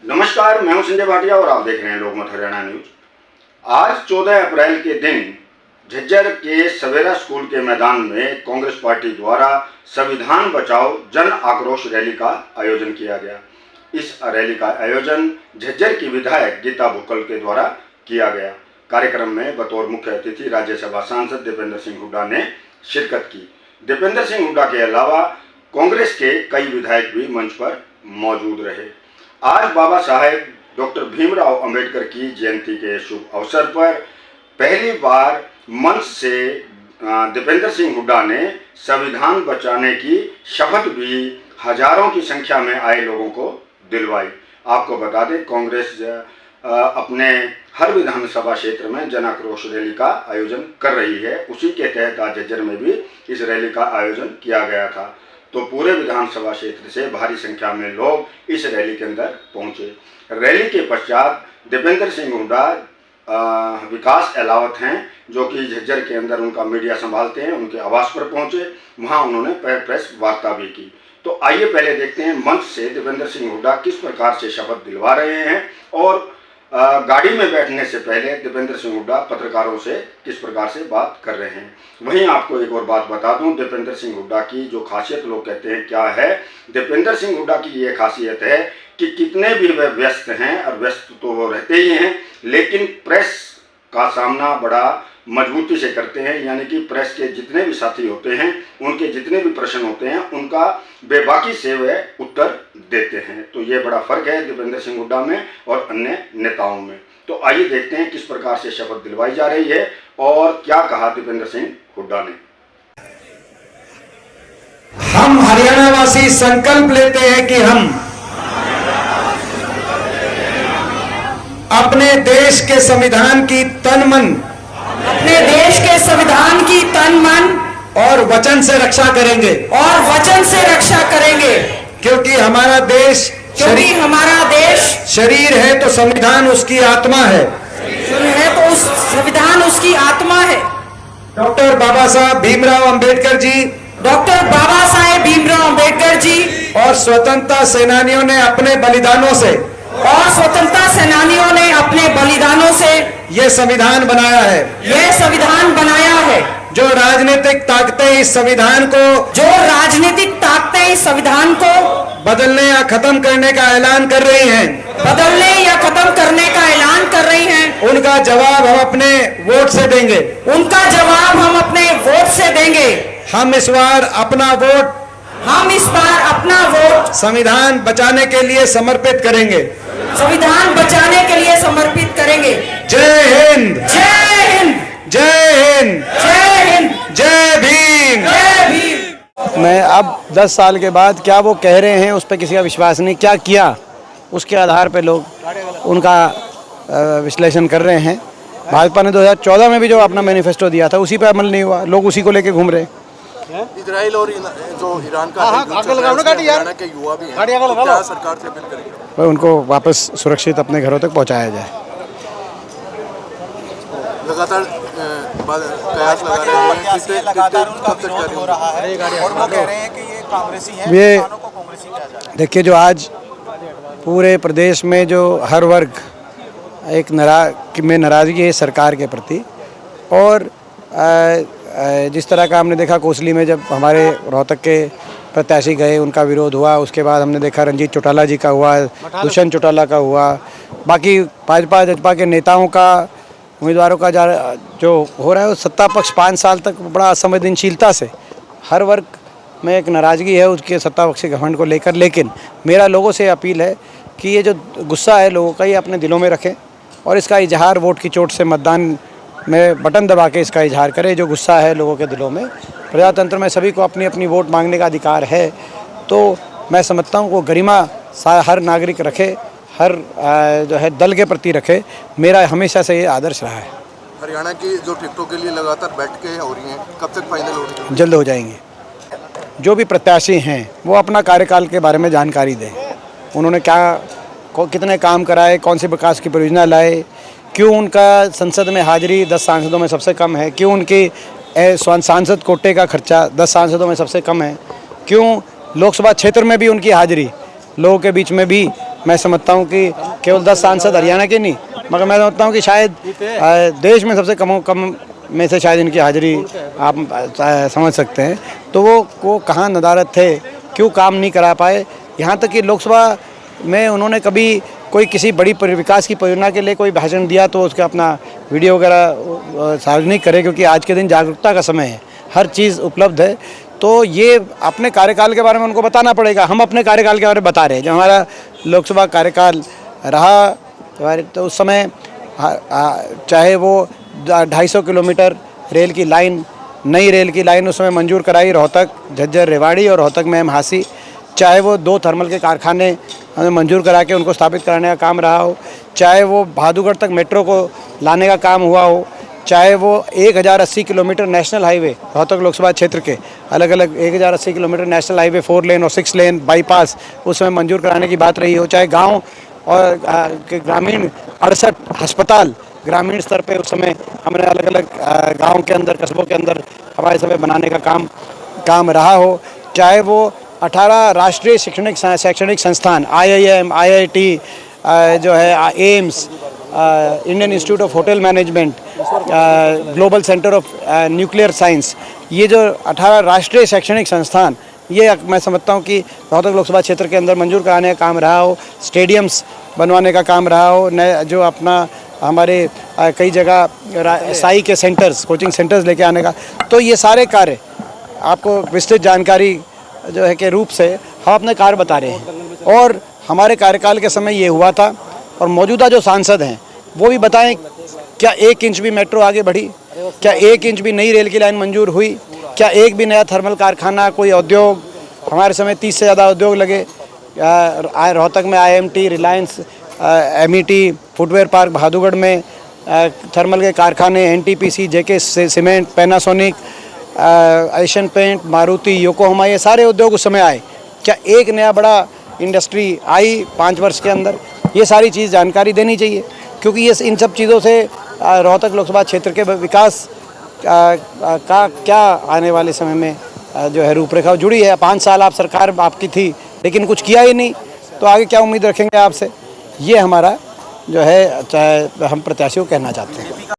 नमस्कार, मैं हूं संजय भाटिया और आप देख रहे हैं लोकमत हरियाणा न्यूज। आज 14 अप्रैल के दिन झज्जर के सवेरा स्कूल के मैदान में कांग्रेस पार्टी द्वारा संविधान बचाओ जन आक्रोश रैली का आयोजन किया गया। इस रैली का आयोजन झज्जर की विधायक गीता बुक्कल के द्वारा किया गया। कार्यक्रम में बतौर मुख्य अतिथि राज्यसभा सांसद दीपेंद्र सिंह हुड्डा ने शिरकत की। दीपेंद्र सिंह हुड्डा के अलावा कांग्रेस के कई विधायक भी मंच पर मौजूद रहे। आज बाबा साहेब डॉक्टर भीमराव अंबेडकर की जयंती के शुभ अवसर पर पहली बार मंच से दीपेंद्र सिंह हुड्डा ने संविधान बचाने की शपथ भी हजारों की संख्या में आए लोगों को दिलवाई। आपको बता दें, कांग्रेस अपने हर विधानसभा क्षेत्र में जन आक्रोश रैली का आयोजन कर रही है। उसी के तहत आज झज्जर में भी इस रैली का आयोजन किया गया था। तो पूरे विधानसभा क्षेत्र से भारी संख्या में लोग इस रैली के अंदर पहुंचे। रैली के पश्चात दीपेंद्र सिंह हुड्डा विकास अहलावत हैं, जो कि झज्जर के अंदर उनका मीडिया संभालते हैं, उनके आवास पर पहुंचे। वहां उन्होंने प्रेस वार्ता भी की। तो आइए पहले देखते हैं मंच से दीपेंद्र सिंह हुड्डा किस प्रकार से शपथ दिलवा रहे हैं और गाड़ी में बैठने से पहले दीपेंद्र सिंह हुड्डा पत्रकारों से किस प्रकार से बात कर रहे हैं। वहीं आपको एक और बात बता दूं, दीपेंद्र सिंह हुड्डा की जो खासियत लोग कहते हैं क्या है, दीपेंद्र सिंह हुड्डा की ये खासियत है कि कितने भी वे व्यस्त हैं, और व्यस्त तो वो रहते ही हैं, लेकिन प्रेस का सामना बड़ा मजबूती से करते हैं। यानी कि प्रेस के जितने भी साथी होते हैं, उनके जितने भी प्रश्न होते हैं, उनका बेबाकी से वे उत्तर देते हैं। तो ये बड़ा फर्क है दीपेंद्र सिंह हुड्डा में और अन्य नेताओं में। तो आइए देखते हैं किस प्रकार से शपथ दिलवाई जा रही है और क्या कहा दीपेंद्र सिंह हुड्डा ने। हम हरियाणा वासी संकल्प लेते हैं कि हम अपने देश के संविधान की तन मन और वचन से रक्षा करेंगे क्योंकि हमारा देश शरीर है तो संविधान उसकी आत्मा है। डॉक्टर बाबा साहेब भीमराव अंबेडकर जी और स्वतंत्रता सेनानियों ने अपने बलिदानों से ये संविधान बनाया है। जो राजनीतिक ताकतें इस संविधान को बदलने या खत्म करने का ऐलान कर रही हैं, उनका जवाब हम अपने वोट से देंगे। हम इस बार अपना वोट संविधान बचाने के लिए समर्पित करेंगे। जय हिंद, जय भीम। मैं अब 10 साल के बाद क्या वो कह रहे हैं उस पर किसी का विश्वास नहीं, क्या किया उसके आधार पे लोग उनका विश्लेषण कर रहे हैं। भाजपा ने 2014 में भी जो अपना मैनिफेस्टो दिया था उसी पे अमल नहीं हुआ, लोग उसी को लेके घूम रहे हैं। इजराइल और जो ईरान का हरियाणा के युवा भी हैं, तो क्या सरकार से अपील करेंगे? भाई उनको वापस सुरक्षित अपने घरों तक पहुंचाया जाए। लगातार कयास लगा रहे हैं, कब तक जारी हो रहा है और वो कह रहे हैं कि ये कांग्रेसी हैं, ये किसानों को कांग्रेसी कहा जा रहा है। देखिए, जो आज पूरे प्रदेश में जो हर वर्ग एक नाराज़गी है सरकार के प्रति, और जिस तरह का हमने देखा कोसली में जब हमारे रोहतक के प्रत्याशी गए, उनका विरोध हुआ। उसके बाद हमने देखा रंजीत चौटाला जी का हुआ, दुष्यंत चौटाला का हुआ, बाकी भाजपा जजपा के नेताओं का, उम्मीदवारों का जो हो रहा है, वो सत्ता पक्ष 5 साल तक बड़ा असंवेदनशीलता से हर वर्ग में एक नाराज़गी है उसके सत्ता पक्ष के घमंड को लेकर। लेकिन मेरा लोगों से अपील है कि ये जो गुस्सा है लोगों का, ये अपने दिलों में रखें और इसका इजहार वोट की चोट से मतदान में बटन दबा के इसका इजहार करें। जो गुस्सा है लोगों के दिलों में, प्रजातंत्र में सभी को अपनी अपनी वोट मांगने का अधिकार है। तो मैं समझता हूँ वो गरिमा हर नागरिक रखे, हर जो है दल के प्रति रखे। मेरा हमेशा से ये आदर्श रहा है। हरियाणा की जो टिकटों के लिए लगातार बैठकें हो रही हैं, कब तक फाइनल होगी? जल्द हो जाएंगे। जो भी प्रत्याशी हैं वो अपना कार्यकाल के बारे में जानकारी दें। उन्होंने कितने काम कराए, कौन सी विकास की परियोजना लाए, क्यों उनका संसद में हाजिरी 10 सांसदों में सबसे कम है, क्यों उनकी सांसद कोटे का खर्चा 10 सांसदों में सबसे कम है, क्यों लोकसभा क्षेत्र में भी उनकी हाजिरी लोगों के बीच में भी मैं समझता हूँ कि केवल 10 सांसद हरियाणा के नहीं, मगर मैं समझता हूँ कि शायद देश में सबसे कम में से शायद इनकी हाजिरी आप समझ सकते हैं। तो वो कहाँ नदारत थे, क्यों काम नहीं करा पाए। यहाँ तक कि लोकसभा में उन्होंने कभी कोई किसी बड़ी विकास की परियोजना के लिए कोई भाषण दिया तो उसका अपना वीडियो वगैरह सार्वजनिक करे, क्योंकि आज के दिन जागरूकता का समय है, हर चीज़ उपलब्ध है। तो ये अपने कार्यकाल के बारे में उनको बताना पड़ेगा। हम अपने कार्यकाल के बारे में बता रहे हैं। जब हमारा लोकसभा कार्यकाल रहा तो उस समय चाहे वो 250 किलोमीटर रेल की लाइन, नई रेल की लाइन उस समय मंजूर कराई, रोहतक झज्जर रेवाड़ी और रोहतक में हांसी, चाहे वो 2 थर्मल के कारखाने हमें मंजूर करा के उनको स्थापित कराने का काम रहा हो, चाहे वो भादुगढ़ तक मेट्रो को लाने का काम हुआ हो, चाहे वो 1080 kilometre national highway Rohtak Lok Sabha क्षेत्र के अलग अलग 1080 किलोमीटर नेशनल हाईवे 4 लेन और 6 लेन बाईपास उसमें मंजूर कराने की बात रही हो, चाहे गांव और ग्रामीण 68 अस्पताल ग्रामीण स्तर पे उस समय हमने अलग अलग गांव के अंदर, कस्बों के अंदर हमारे समय बनाने का काम रहा हो, चाहे वो 18 राष्ट्रीय शैक्षणिक संस्थान IIM, IIT जो है, AIIMS, Indian institute of hotel management, global centre of nuclear science, ये जो 18 राष्ट्रीय शैक्षणिक संस्थान, ये मैं समझता हूँ कि रोहतक लोकसभा क्षेत्र के अंदर मंजूर कराने का काम रहा हो, स्टेडियम्स बनवाने का काम रहा हो, नए जो अपना हमारे कई जगह साई के सेंटर्स, कोचिंग सेंटर्स लेके आने का। तो ये सारे कार्य आपको विस्तृत जानकारी जो है के रूप से हम अपने कार्य बता रहे हैं। और हमारे कार्यकाल के समय ये हुआ था, और मौजूदा जो सांसद हैं वो भी बताएं, क्या 1 इंच भी मेट्रो आगे बढ़ी, क्या 1 इंच भी नई रेल की लाइन मंजूर हुई, क्या एक भी नया थर्मल कारखाना, कोई उद्योग, हमारे समय 30 से ज़्यादा उद्योग लगे रोहतक में, IMT, Reliance, MET, footwear park भादुगढ़ में, थर्मल के कारखाने, NTPC, JK cement, Panasonic, Asian paint, Maruti, Yokohama, ये सारे उद्योग उस समय आए। क्या एक नया बड़ा इंडस्ट्री आई 5 वर्ष के अंदर? ये सारी चीज़ जानकारी देनी चाहिए, क्योंकि ये इन सब चीज़ों से रोहतक लोकसभा क्षेत्र के विकास का क्या आने वाले समय में जो है रूपरेखा जुड़ी है। 5 साल आप सरकार आपकी थी लेकिन कुछ किया ही नहीं, तो आगे क्या उम्मीद रखेंगे आपसे? ये हमारा जो है हम प्रत्याशियों कहना चाहते हैं।